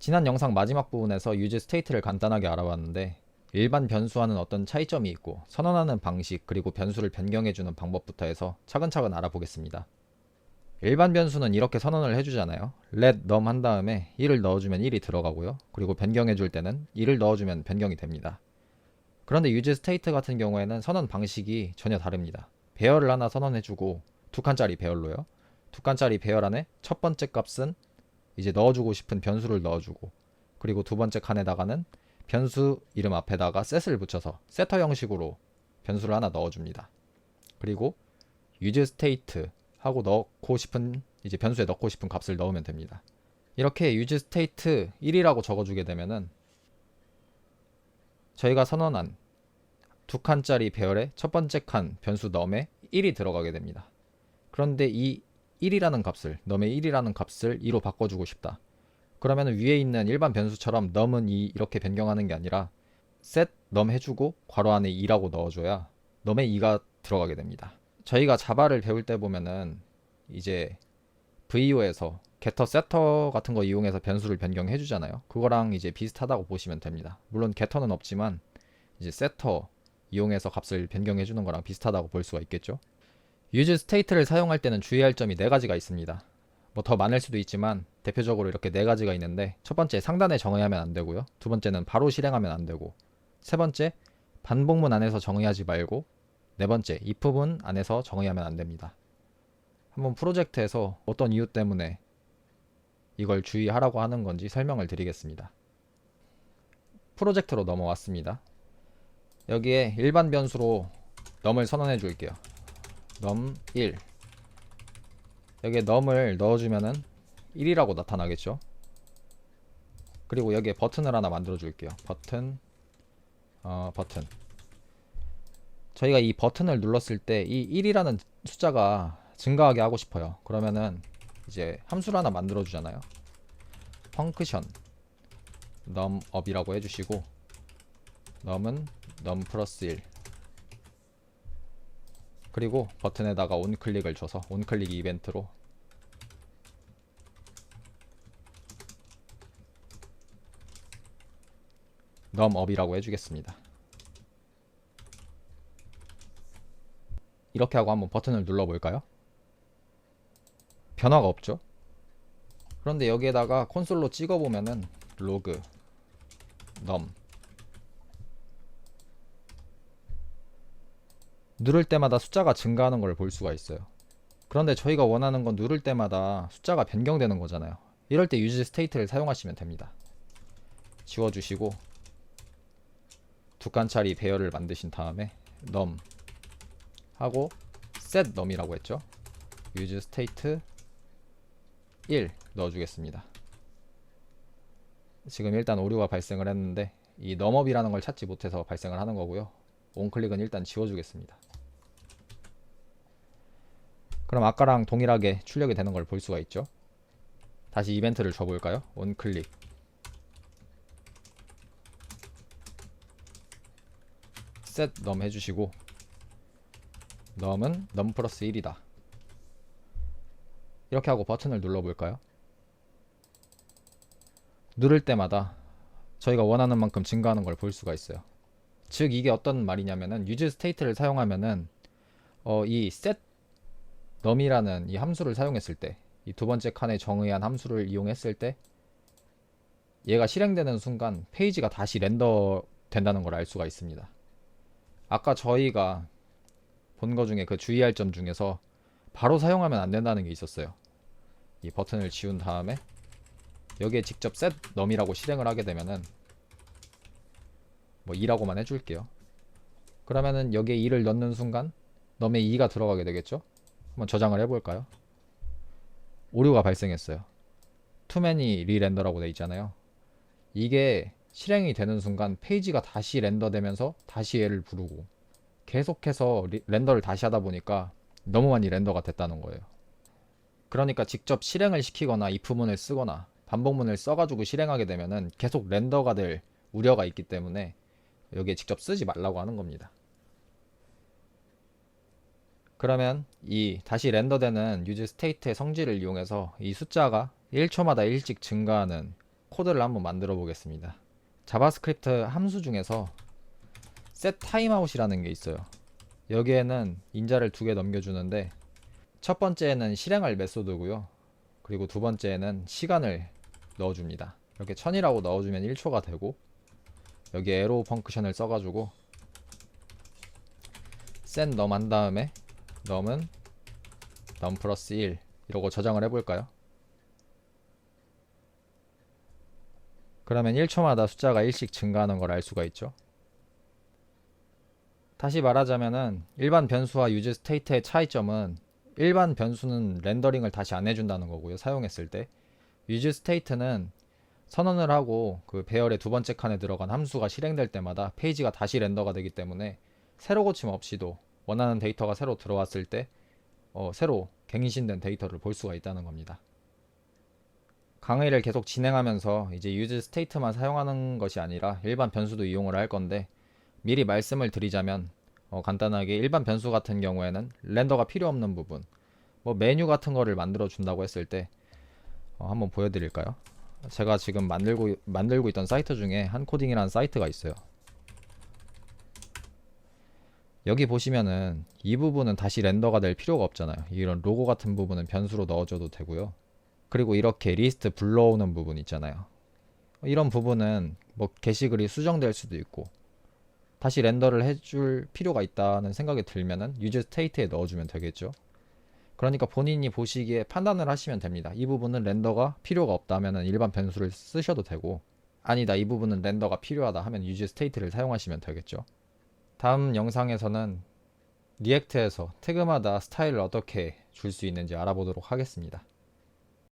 지난 영상 마지막 부분에서 use state를 간단하게 알아봤는데 일반 변수와는 어떤 차이점이 있고 선언하는 방식 그리고 변수를 변경해주는 방법부터 해서 차근차근 알아보겠습니다. 일반 변수는 이렇게 선언을 해주잖아요. let num 한 다음에 1을 넣어주면 1이 들어가고요. 그리고 변경해줄 때는 1을 넣어주면 변경이 됩니다. 그런데 use state 같은 경우에는 선언 방식이 전혀 다릅니다. 배열을 하나 선언해주고 두 칸짜리 배열로요. 두 칸짜리 배열 안에 첫 번째 값은 이제 넣어주고 싶은 변수를 넣어주고, 그리고 두 번째 칸에다가는 변수 이름 앞에다가 set을 붙여서 세터 형식으로 변수를 하나 넣어줍니다. 그리고 use state 하고 넣고 싶은 이제 변수에 넣고 싶은 값을 넣으면 됩니다. 이렇게 use state 1이라고 적어주게 되면은 저희가 선언한 두 칸짜리 배열의 첫 번째 칸 변수 num에 1이 들어가게 됩니다. 그런데 이 1이라는 값을 num의 1이라는 값을 2로 바꿔주고 싶다. 그러면 위에 있는 일반 변수처럼 num은 2 이렇게 변경하는 게 아니라 set num 해주고 괄호 안에 2라고 넣어줘야 num의 2가 들어가게 됩니다. 저희가 자바를 배울 때 보면은 이제 VO에서 getter, setter 같은 거 이용해서 변수를 변경해 주잖아요. 그거랑 이제 비슷하다고 보시면 됩니다. 물론 getter는 없지만 이제 setter 이용해서 값을 변경해 주는 거랑 비슷하다고 볼 수가 있겠죠. use state를 사용할 때는 주의할 점이 네 가지가 있습니다. 뭐 더 많을 수도 있지만 대표적으로 이렇게 네 가지가 있는데, 첫 번째 상단에 정의하면 안 되고요. 두 번째는 바로 실행하면 안 되고, 세 번째 반복문 안에서 정의하지 말고, 네 번째 if문 안에서 정의하면 안 됩니다. 한번 프로젝트에서 어떤 이유 때문에 이걸 주의하라고 하는 건지 설명을 드리겠습니다. 프로젝트로 넘어왔습니다. 여기에 일반 변수로 num을 선언해 줄게요. num 1. 여기에 num을 넣어주면은 1이라고 나타나겠죠. 그리고 여기에 버튼을 하나 만들어 줄게요. 버튼. 저희가 이 버튼을 눌렀을 때 이 1이라는 숫자가 증가하게 하고 싶어요. 그러면은 이제 함수를 하나 만들어 주잖아요. 펑크션 num up이라고 해주시고, num은 num 플러스 1, 그리고 버튼에다가 on클릭을 줘서 on클릭 이벤트로 num up이라고 해주겠습니다. 이렇게 하고 한번 버튼을 눌러볼까요? 변화가 없죠? 그런데 여기에다가 콘솔로 찍어보면은 로그 num 누를 때마다 숫자가 증가하는 걸 볼 수가 있어요. 그런데 저희가 원하는 건 누를 때마다 숫자가 변경되는 거잖아요. 이럴 때 use state를 사용하시면 됩니다. 지워주시고 두 칸짜리 배열을 만드신 다음에 num 하고 set num이라고 했죠. use state 1 넣어주겠습니다. 지금 일단 오류가 발생을 했는데 이 numup이라는 걸 찾지 못해서 발생을 하는 거고요. on클릭은 일단 지워주겠습니다. 그럼 아까랑 동일하게 출력이 되는 걸 볼 수가 있죠. 다시 이벤트를 줘볼까요? on클릭 set num 해주시고, num은 num 플러스 1이다. 이렇게 하고 버튼을 눌러볼까요? 누를 때마다 저희가 원하는 만큼 증가하는 걸 볼 수가 있어요. 즉 이게 어떤 말이냐면은 use state를 사용하면은 이 set num이라는 이 함수를 사용했을 때, 이 두 번째 칸에 정의한 함수를 이용했을 때 얘가 실행되는 순간 페이지가 다시 렌더 된다는 걸 알 수가 있습니다. 아까 저희가 본 거 중에 그 주의할 점 중에서 바로 사용하면 안 된다는 게 있었어요. 이 버튼을 지운 다음에 여기에 직접 set num이라고 실행을 하게 되면은 뭐 2라고만 해줄게요. 그러면은 여기에 2를 넣는 순간 num에 2가 들어가게 되겠죠. 한번 저장을 해볼까요? 오류가 발생했어요. too many re-render라고 돼 있잖아요. 이게 실행이 되는 순간 페이지가 다시 렌더되면서 다시 얘를 부르고 계속해서 렌더를 다시 하다 보니까 너무 많이 렌더가 됐다는 거예요. 그러니까 직접 실행을 시키거나 if문을 쓰거나 반복문을 써가지고 실행하게 되면은 계속 렌더가 될 우려가 있기 때문에 여기에 직접 쓰지 말라고 하는 겁니다. 그러면 이 다시 렌더되는 use state의 성질을 이용해서 이 숫자가 1초마다 일찍 증가하는 코드를 한번 만들어 보겠습니다. 자바스크립트 함수 중에서 setTimeout이라는 게 있어요. 여기에는 인자를 2개 넘겨주는데, 첫 번째는 실행할 메소드고요. 그리고 두 번째는 시간을 넣어줍니다. 이렇게 1000이라고 넣어주면 1초가 되고, 여기 에로 펑크션을 써가지고 set num 한 다음에 num은 num 플러스 1 이러고 저장을 해볼까요? 그러면 1초마다 숫자가 1씩 증가하는 걸 알 수가 있죠. 다시 말하자면은 일반 변수와 유즈 스테이트의 차이점은, 일반 변수는 렌더링을 다시 안 해준다는 거고요. 사용했을 때 유즈 스테이트는 선언을 하고 그 배열의 두 번째 칸에 들어간 함수가 실행될 때마다 페이지가 다시 렌더가 되기 때문에 새로 고침 없이도 원하는 데이터가 새로 들어왔을 때 새로 갱신된 데이터를 볼 수가 있다는 겁니다. 강의를 계속 진행하면서 이제 유즈 스테이트만 사용하는 것이 아니라 일반 변수도 이용을 할 건데, 미리 말씀을 드리자면 간단하게 일반 변수 같은 경우에는 렌더가 필요 없는 부분, 뭐 메뉴 같은 거를 만들어 준다고 했을 때 한번 보여드릴까요? 제가 지금 만들고 있던 사이트 중에 한코딩이라는 사이트가 있어요. 여기 보시면은 이 부분은 다시 렌더가 될 필요가 없잖아요. 이런 로고 같은 부분은 변수로 넣어줘도 되고요. 그리고 이렇게 리스트 불러오는 부분 있잖아요. 이런 부분은 뭐 게시글이 수정될 수도 있고 다시 렌더를 해줄 필요가 있다는 생각이 들면은 유즈 스테이트에 넣어주면 되겠죠. 그러니까 본인이 보시기에 판단을 하시면 됩니다. 이 부분은 렌더가 필요가 없다면 일반 변수를 쓰셔도 되고, 아니다 이 부분은 렌더가 필요하다 하면 유즈 스테이트를 사용하시면 되겠죠. 다음 영상에서는 리액트에서 태그마다 스타일을 어떻게 줄 수 있는지 알아보도록 하겠습니다.